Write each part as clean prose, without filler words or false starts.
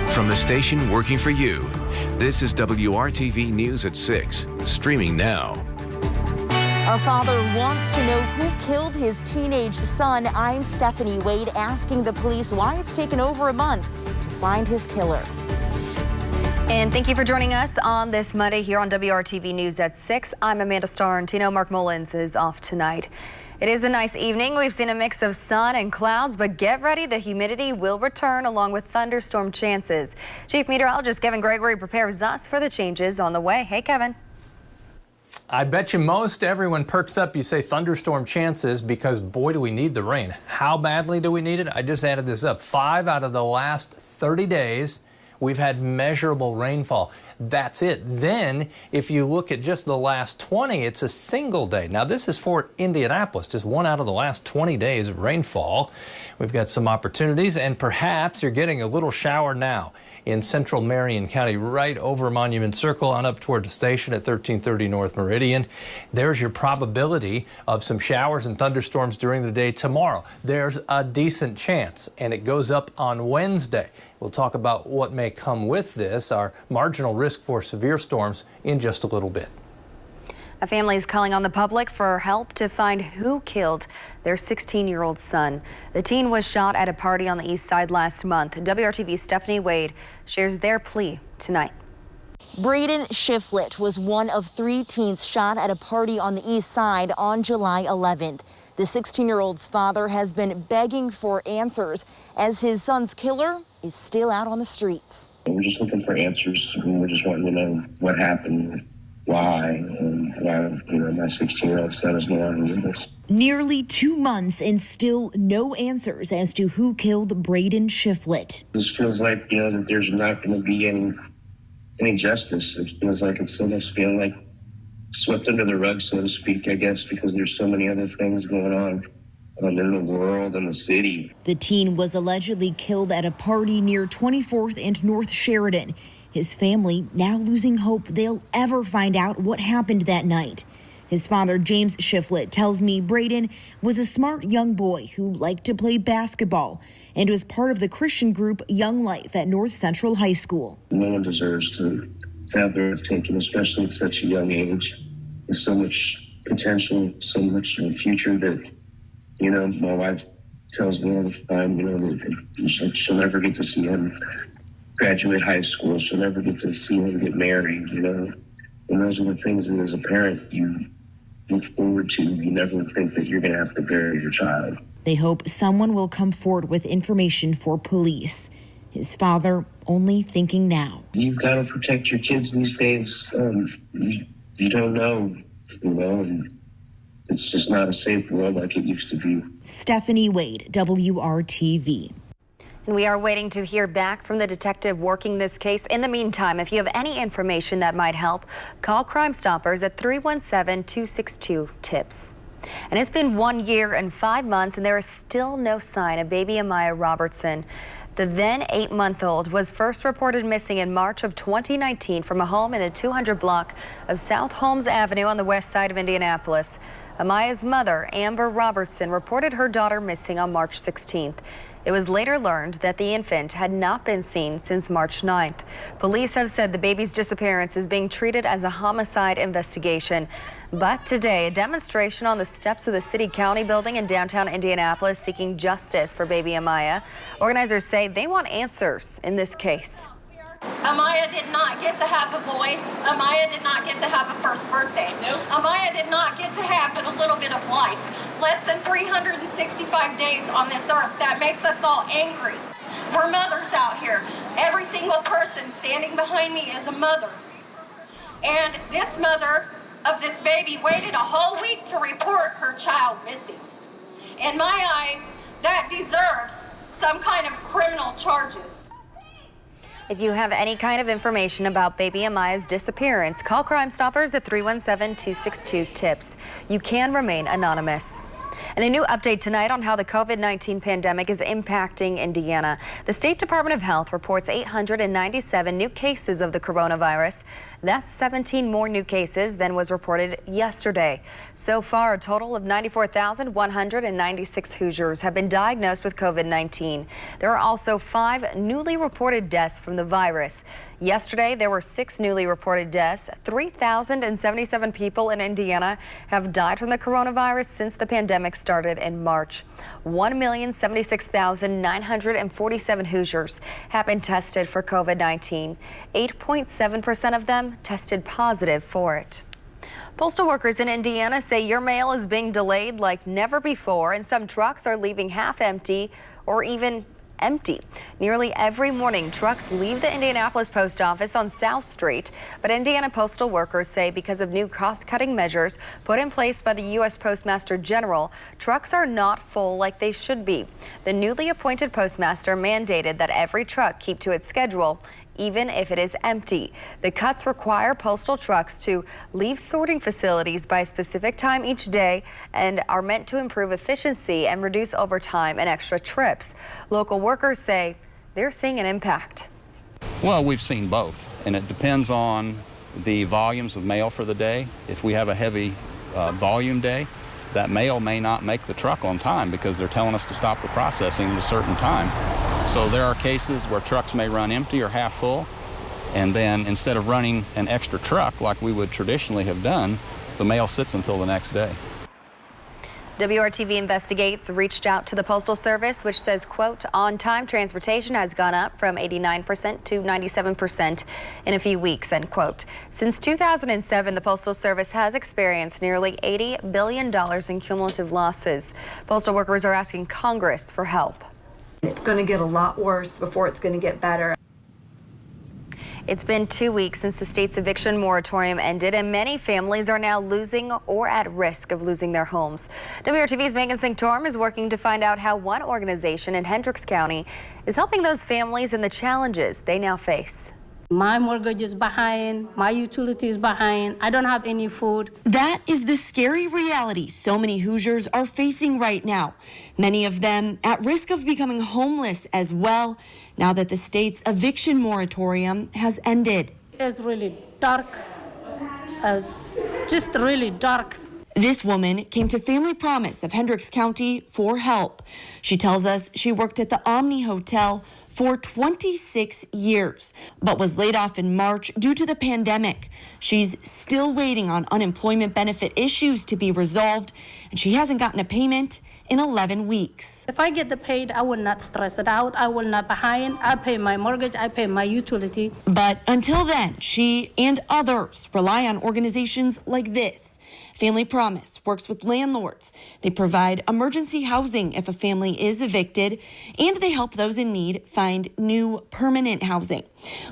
From the station working for you, this is WRTV News at 6, streaming now. A father wants to know who killed his teenage son. I'm Stephanie Wade, asking the police why it's taken over a month to find his killer. And thank you for joining us on this Monday here on WRTV News at 6. I'm Amanda Starrentino. Mark Mullins is off tonight. It is a nice evening. We've seen a mix of sun and clouds, but get ready. The humidity will return along with thunderstorm chances. Chief Meteorologist Kevin Gregory prepares us for the changes on the way. Hey, Kevin. I bet you most everyone perks up. You say thunderstorm chances because, boy, do we need the rain. How badly do we need it? I just added this up. 5 out of the last 30 days, we've had measurable rainfall. That's it. Then, if you look at just the last 20, it's a single day. Now, this is for Indianapolis, just 1 out of the last 20 days of rainfall. We've got some opportunities, and perhaps you're getting a little shower now in central Marion County, right over Monument Circle on up toward the station at 1330 North Meridian. There's your probability of some showers and thunderstorms during the day tomorrow. There's a decent chance, and it goes up on Wednesday. We'll talk about what may come with this, our marginal risk for severe storms, in just a little bit. A family is calling on the public for help to find who killed their 16-year-old son. The teen was shot at a party on the east side last month. WRTV's Stephanie Wade shares their plea tonight. Braden Shiflett was one of 3 teens shot at a party on the east side on July 11th. The 16-year-old's father has been begging for answers as his son's killer is still out on the streets. We're just looking for answers, and we're just wanting to know what happened, why, and why, my 16-year-old son is no longer with us. Nearly 2 months and still no answers as to who killed Braden Shiflett. This feels like, that there's not going to be any justice. It feels like it's almost feeling like swept under the rug, so to speak, I guess, because there's so many other things going on in the world and the city. The teen was allegedly killed at a party near 24th and North Sheridan. His family now losing hope they'll ever find out what happened that night. His father, James Shiflett, tells me Braden was a smart young boy who liked to play basketball and was part of the Christian group Young Life at North Central High School. No one deserves to have their life taken, especially at such a young age. There's so much potential, so much in the future that, my wife tells me all the time, that she'll never get to see him graduate high school. She'll never get to see him get married, And those are the things that as a parent you look forward to. You never think that you're going to have to bury your child. They hope someone will come forward with information for police. His father only thinking now. You've got to protect your kids these days. You don't know, and it's just not a safe world like it used to be. Stephanie Wade, WRTV. And we are waiting to hear back from the detective working this case. In the meantime, if you have any information that might help, call Crime Stoppers at 317-262-TIPS. And it's been 1 year and 5 months, and there is still no sign of baby Amaya Robertson. The then 8-month-old was first reported missing in March of 2019 from a home in the 200 block of South Holmes Avenue on the west side of Indianapolis. Amaya's mother, Amber Robertson, reported her daughter missing on March 16th. It was later learned that the infant had not been seen since March 9th. Police have said the baby's disappearance is being treated as a homicide investigation. But today, a demonstration on the steps of the City-County building in downtown Indianapolis seeking justice for baby Amaya. Organizers say they want answers in this case. Amaya did not get to have a voice. Amaya did not get to have a first birthday. Nope. Amaya did not get to have a little bit of life. Less than 365 days on this earth. That makes us all angry. We're mothers out here. Every single person standing behind me is a mother. And this mother of this baby waited a whole week to report her child missing. In my eyes, that deserves some kind of criminal charges. If you have any kind of information about baby Amaya's disappearance, call Crime Stoppers at 317-262-TIPS. You can remain anonymous. And a new update tonight on how the COVID-19 pandemic is impacting Indiana. The State Department of Health reports 897 new cases of the coronavirus. That's 17 more new cases than was reported yesterday. So far, a total of 94,196 Hoosiers have been diagnosed with COVID-19. There are also 5 newly reported deaths from the virus. Yesterday, there were 6 newly reported deaths. 3,077 people in Indiana have died from the coronavirus since the pandemic started in March. 1,076,947 Hoosiers have been tested for COVID-19. 8.7% of them tested positive for it. Postal workers in Indiana say your mail is being delayed like never before, and some trucks are leaving half empty or even empty. Nearly every morning, trucks leave the Indianapolis post office on South Street, but Indiana postal workers say because of new cost-cutting measures put in place by the U.S. Postmaster General, trucks are not full like they should be. The newly appointed postmaster mandated that every truck keep to its schedule, even if it is empty. The cuts require postal trucks to leave sorting facilities by a specific time each day and are meant to improve efficiency and reduce overtime and extra trips. Local workers say they're seeing an impact. Well, we've seen both, and it depends on the volumes of mail for the day. If we have a heavy volume day, that mail may not make the truck on time because they're telling us to stop the processing at a certain time. So there are cases where trucks may run empty or half full, and then instead of running an extra truck like we would traditionally have done, the mail sits until the next day. WRTV Investigates reached out to the Postal Service, which says, quote, on-time transportation has gone up from 89% to 97% in a few weeks, end quote. Since 2007, the Postal Service has experienced nearly $80 billion in cumulative losses. Postal workers are asking Congress for help. It's going to get a lot worse before it's going to get better. It's been 2 weeks since the state's eviction moratorium ended, and many families are now losing or at risk of losing their homes. WRTV's Megan Sanctorum is working to find out how one organization in Hendricks County is helping those families and the challenges they now face. My mortgage is behind, my utilities behind, I don't have any food. That is the scary reality so many Hoosiers are facing right now. Many of them at risk of becoming homeless as well, now that the state's eviction moratorium has ended. It's really dark, it's just really dark. This woman came to Family Promise of Hendricks County for help. She tells us she worked at the Omni Hotel for 26 years, but was laid off in March due to the pandemic. She's still waiting on unemployment benefit issues to be resolved, and she hasn't gotten a payment in 11 weeks. If I get the paid, I will not stress it out. I will not behind. I pay my mortgage, I pay my utility. But until then, she and others rely on organizations like this. Family Promise works with landlords. They provide emergency housing if a family is evicted, and they help those in need find new permanent housing.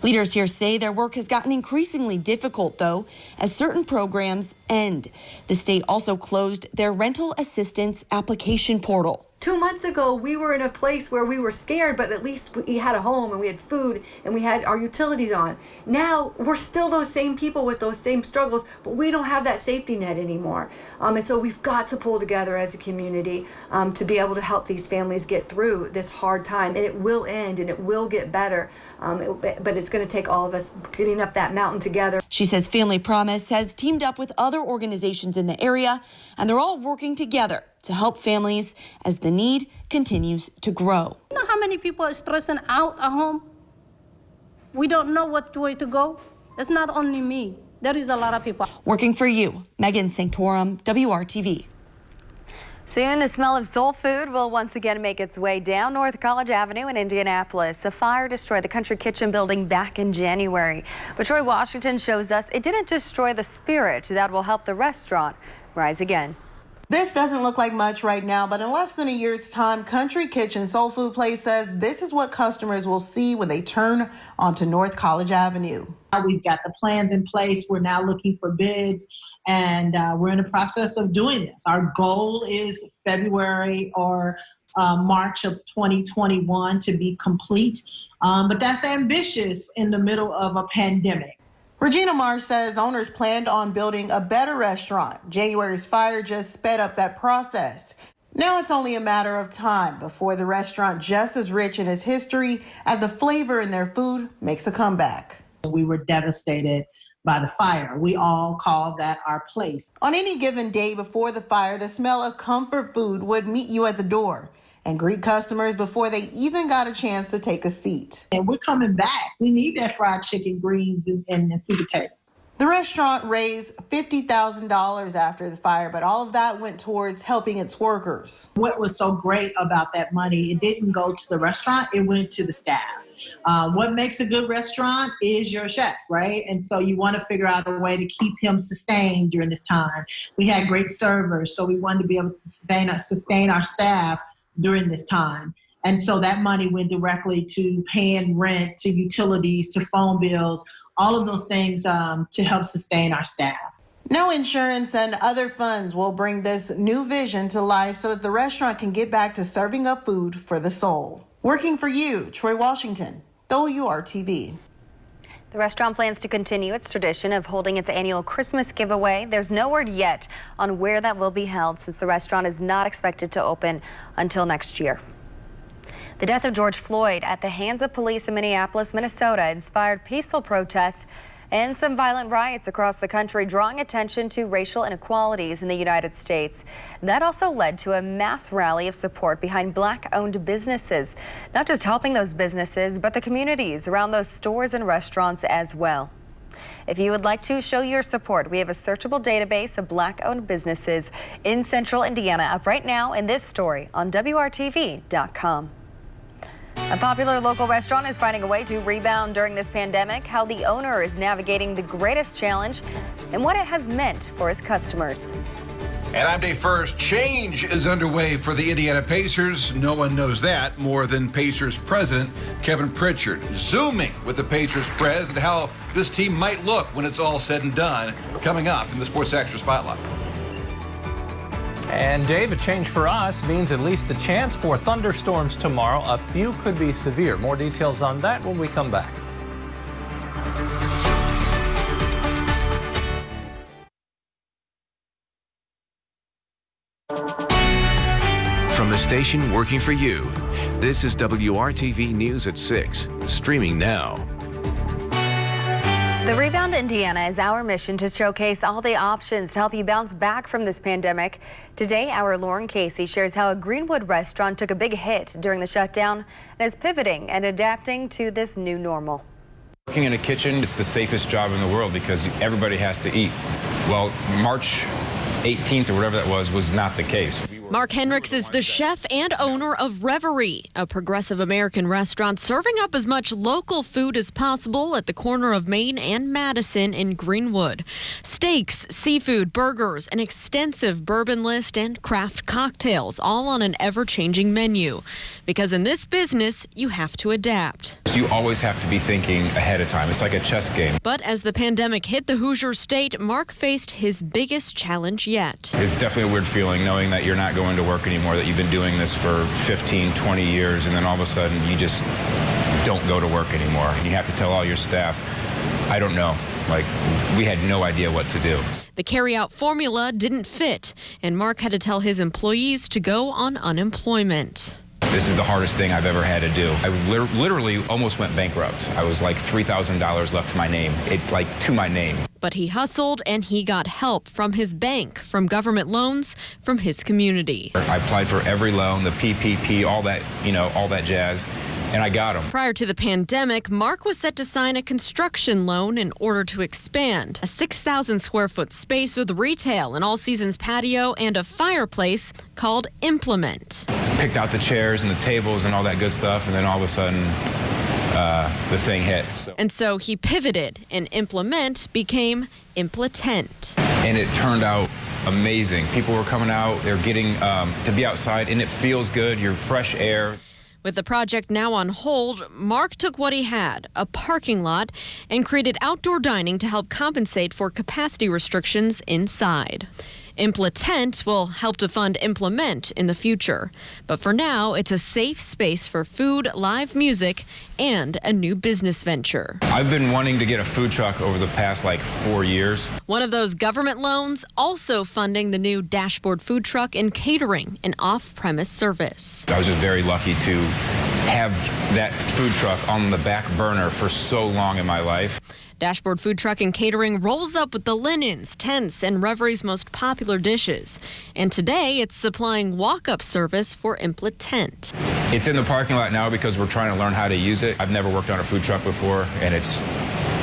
Leaders here say their work has gotten increasingly difficult, though, as certain programs end. The state also closed their rental assistance application portal. 2 months ago, we were in a place where we were scared, but at least we had a home and we had food and we had our utilities on. Now, we're still those same people with those same struggles, but we don't have that safety net anymore. And so we've got to pull together as a community to be able to help these families get through this hard time. And it will end and it will get better, but it's going to take all of us getting up that mountain together. She says Family Promise has teamed up with other organizations in the area, and they're all working together to help families as the need continues to grow. You know how many people are stressing out at home? We don't know what way to go. It's not only me. There is a lot of people. Working for you, Megan Sanctorum, WRTV. Soon, the smell of soul food will once again make its way down North College Avenue in Indianapolis. A fire destroyed the Country Kitchen building back in January. But Troy Washington shows us it didn't destroy the spirit that will help the restaurant rise again. This doesn't look like much right now, but in less than a year's time, Country Kitchen Soul Food Place says this is what customers will see when they turn onto North College Avenue. We've got the plans in place. We're now looking for bids, and we're in the process of doing this. Our goal is February or March of 2021 to be complete, but that's ambitious in the middle of a pandemic. Regina Marsh says owners planned on building a better restaurant. January's fire just sped up that process. Now it's only a matter of time before the restaurant, just as rich in its history as the flavor in their food, makes a comeback. We were devastated by the fire. We all call that our place. On any given day before the fire, the smell of comfort food would meet you at the door and greet customers before they even got a chance to take a seat. And we're coming back. We need that fried chicken, greens, and sweet potatoes. The restaurant raised $50,000 after the fire, but all of that went towards helping its workers. What was so great about that money, it didn't go to the restaurant, it went to the staff. What makes a good restaurant is your chef, right? And so you want to figure out a way to keep him sustained during this time. We had great servers, so we wanted to be able to sustain our staff during this time. And so that money went directly to paying rent, to utilities, to phone bills, all of those things to help sustain our staff. No insurance and other funds will bring this new vision to life so that the restaurant can get back to serving up food for the soul. Working for you, Troy Washington, WRTV. The restaurant plans to continue its tradition of holding its annual Christmas giveaway. There's no word yet on where that will be held, since the restaurant is not expected to open until next year. The death of George Floyd at the hands of police in Minneapolis, Minnesota, inspired peaceful protests and some violent riots across the country, drawing attention to racial inequalities in the United States. That also led to a mass rally of support behind Black-owned businesses, not just helping those businesses, but the communities around those stores and restaurants as well. If you would like to show your support, we have a searchable database of Black-owned businesses in Central Indiana up right now in this story on WRTV.com. A popular local restaurant is finding a way to rebound during this pandemic, how the owner is navigating the greatest challenge, and what it has meant for his customers. And on day first, change is underway for the Indiana Pacers. No one knows that more than Pacers president Kevin Pritchard. Zooming with the Pacers prez and how this team might look when it's all said and done, coming up in the Sports Extra Spotlight. And Dave, a change for us means at least a chance for thunderstorms tomorrow. A few could be severe. More details on that when we come back. From the station working for you, this is WRTV News at 6, streaming now. The Rebound Indiana is our mission to showcase all the options to help you bounce back from this pandemic. Today, our Lauren Casey shares how a Greenwood restaurant took a big hit during the shutdown and is pivoting and adapting to this new normal. Working in a kitchen, it's the safest job in the world because everybody has to eat. Well, March 18th or whatever that was not the case. Mark Hendricks is the chef and owner of Reverie, a progressive American restaurant serving up as much local food as possible at the corner of Main and Madison in Greenwood. Steaks, seafood, burgers, an extensive bourbon list, and craft cocktails, all on an ever-changing menu. Because in this business, you have to adapt. You always have to be thinking ahead of time. It's like a chess game. But as the pandemic hit the Hoosier state, Mark faced his biggest challenge yet. It's definitely a weird feeling knowing that you're not going to work anymore, that you've been doing this for 15, 20 years, and then all of a sudden you just don't go to work anymore. And you have to tell all your staff, I don't know. Like, we had no idea what to do. The carry-out formula didn't fit, and Mark had to tell his employees to go on unemployment. This is the hardest thing I've ever had to do. I literally almost went bankrupt. I was like $3,000 left to my name, to my name. But he hustled and he got help from his bank, from government loans, from his community. I applied for every loan, the PPP, all that jazz, and I got them. Prior to the pandemic, Mark was set to sign a construction loan in order to expand. A 6,000 square foot space with retail, an all-seasons patio, and a fireplace called Implement. Picked out the chairs and the tables and all that good stuff, and then all of a sudden, the thing hit. And so he pivoted, and Implement became Implitent. And it turned out amazing. People were coming out, they're getting to be outside, and it feels good. You're fresh air. With the project now on hold, Mark took what he had, a parking lot, and created outdoor dining to help compensate for capacity restrictions inside. Impletent will help to fund Implement in the future. But for now, it's a safe space for food, live music, and a new business venture. I've been wanting to get a food truck over the past 4 years. One of those government loans also funding the new dashboard food truck and catering, an off-premise service. I was just very lucky to have that food truck on the back burner for so long in my life. Dashboard Food Truck and Catering rolls up with the linens, tents, and Revery's most popular dishes. And today, it's supplying walk-up service for Impletent. It's in the parking lot now because we're trying to learn how to use it. I've never worked on a food truck before, and it's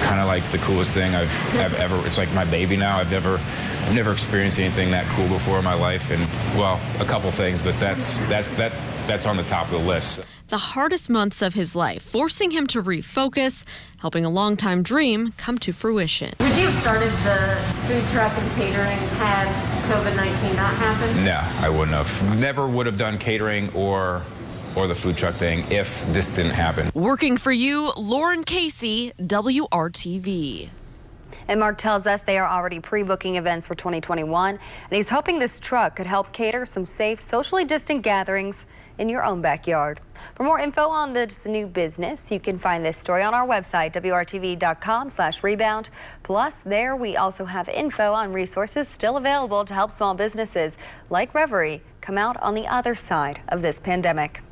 kind of like the coolest thing I've ever. It's like my baby now. I've never experienced anything that cool before in my life, and well, a couple things, but that's on the top of the list. The hardest months of his life, forcing him to refocus, helping a longtime dream come to fruition. Would you have started the food truck and catering had COVID-19 not happened? No, I wouldn't have. Never would have done catering or the food truck thing if this didn't happen. Working for you, Lauren Casey, WRTV. And Mark tells us they are already pre-booking events for 2021, and he's hoping this truck could help cater some safe, socially distant gatherings in your own backyard. For more info on this new business, you can find this story on our website, WRTV.com/rebound. Plus, there we also have info on resources still available to help small businesses like Reverie come out on the other side of this pandemic.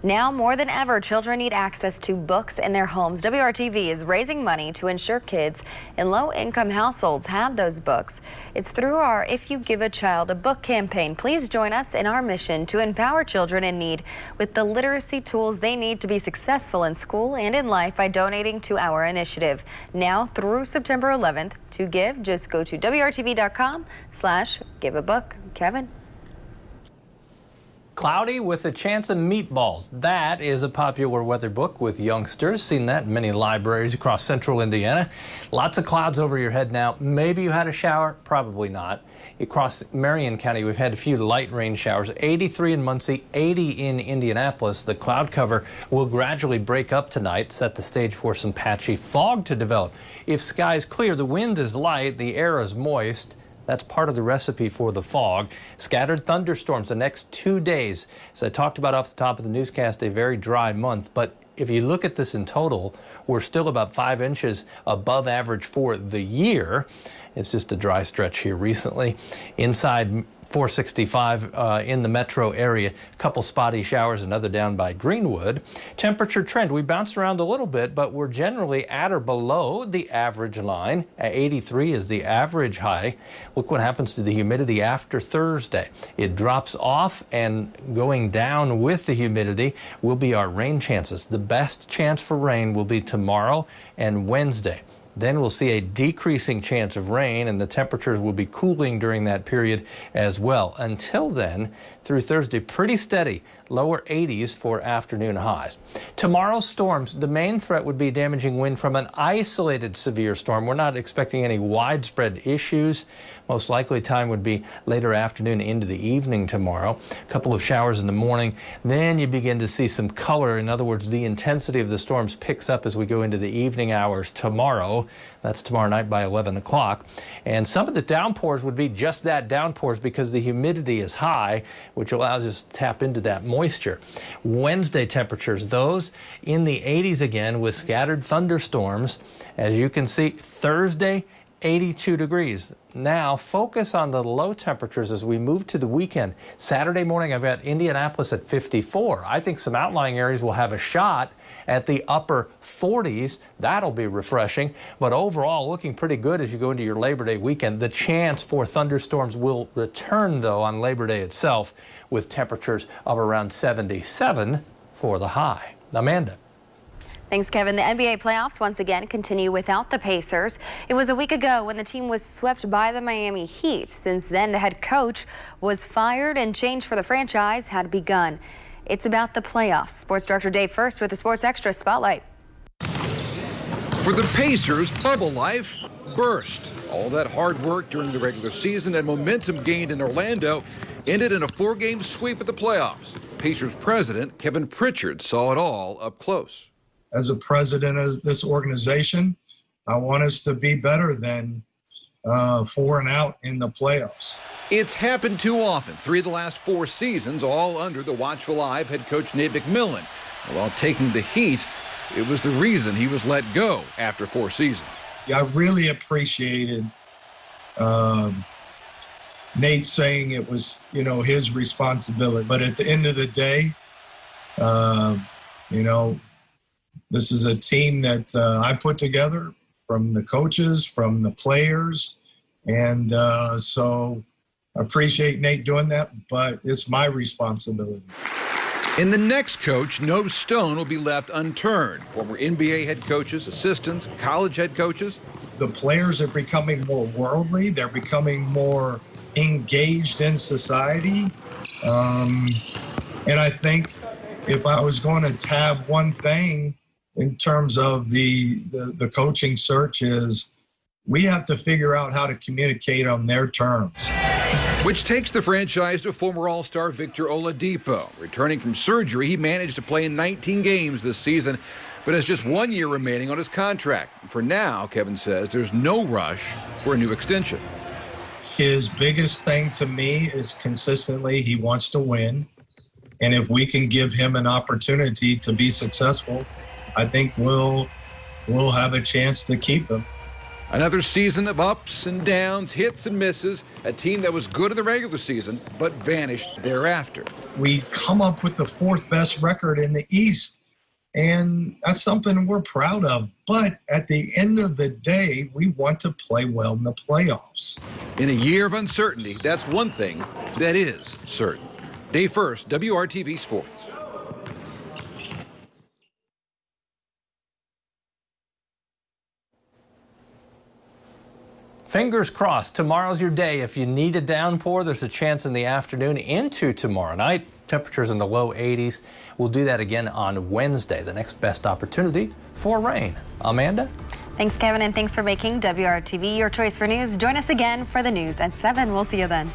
Now more than ever, children need access to books in their homes. WRTV is raising money to ensure kids in low-income households have those books. It's through our If You Give a Child a Book campaign. Please join us in our mission to empower children in need with the literacy tools they need to be successful in school and in life by donating to our initiative. Now through September 11th, to give, just go to WRTV.com/giveabook. Kevin. Cloudy with a chance of meatballs. That is a popular weather book with youngsters. Seen that in many libraries across central Indiana. Lots of clouds over your head now. Maybe you had a shower, probably not. Across Marion County, we've had a few light rain showers. 83 in Muncie, 80 in Indianapolis. The cloud cover will gradually break up tonight, set the stage for some patchy fog to develop. If skies clear, the wind is light, the air is moist. That's part of the recipe for the fog. Scattered thunderstorms the next 2 days. As I talked about off the top of the newscast, a very dry month. But if you look at this in total, we're still about 5 inches above average for the year. It's just a dry stretch here recently. Inside 465 in the metro area. A couple spotty showers, another down by Greenwood. Temperature trend, we bounce around a little bit, but we're generally at or below the average line. 83 is the average high. Look what happens to the humidity after Thursday. It drops off, and going down with the humidity will be our rain chances. The best chance for rain will be tomorrow and Wednesday. Then we'll see a decreasing chance of rain, and the temperatures will be cooling during that period as well. Until then, through Thursday, pretty steady, lower 80s for afternoon highs. Tomorrow's storms, the main threat would be damaging wind from an isolated severe storm. We're not expecting any widespread issues. Most likely time would be later afternoon into the evening tomorrow. A couple of showers in the morning. Then you begin to see some color. In other words, the intensity of the storms picks up as we go into the evening hours tomorrow. That's tomorrow night by 11 o'clock. And some of the downpours would be just that, downpours, because the humidity is high, which allows us to tap into that moisture. Wednesday temperatures, those in the 80s again with scattered thunderstorms. As you can see, Thursday, 82 degrees. Now focus on the low temperatures as we move to the weekend. Saturday morning, I've got Indianapolis at 54. I think some outlying areas will have a shot at the upper 40s. That'll be refreshing, but overall looking pretty good as you go into your Labor Day weekend. The chance for thunderstorms will return, though, on Labor Day itself, with temperatures of around 77 for the high. Amanda. Thanks, Kevin. The NBA playoffs once again continue without the Pacers. It was a week ago when the team was swept by the Miami Heat. Since then, the head coach was fired and change for the franchise had begun. It's about the playoffs. Sports Director Dave First with the Sports Extra Spotlight. For the Pacers, bubble life burst. All that hard work during the regular season and momentum gained in Orlando ended in a 4-game sweep at the playoffs. Pacers president Kevin Pritchard saw it all up close. As a president of this organization, I want us to be better than 4 and out in the playoffs. It's happened too often. 3 of the last 4 seasons, all under the watchful eye of head coach Nate McMillan. While taking the heat, it was the reason he was let go after 4 seasons. Yeah, I really appreciated Nate saying it was, his responsibility. But at the end of the day, this is a team that I put together from the coaches, from the players. And so I appreciate Nate doing that, but it's my responsibility. In the next coach, no stone will be left unturned. Former NBA head coaches, assistants, college head coaches. The players are becoming more worldly. They're becoming more engaged in society. And I think if I was going to tab one thing in terms of the coaching search is we have to figure out how to communicate on their terms. Which takes the franchise to former All-Star Victor Oladipo. Returning from surgery, he managed to play in 19 games this season, but has just 1 year remaining on his contract. For now, Kevin says there's no rush for a new extension. His biggest thing to me is consistently he wants to win. And if we can give him an opportunity to be successful, I think we'll have a chance to keep him. Another season of ups and downs, hits and misses, a team that was good in the regular season but vanished thereafter. We come up with the 4th best record in the East, and that's something we're proud of. But at the end of the day, we want to play well in the playoffs. In a year of uncertainty, that's one thing that is certain. Dave First, WRTV Sports. Fingers crossed, tomorrow's your day. If you need a downpour, there's a chance in the afternoon into tomorrow night. Temperatures in the low 80s. We'll do that again on Wednesday, the next best opportunity for rain. Amanda? Thanks, Kevin, and thanks for making WRTV your choice for news. Join us again for the news at 7. We'll see you then.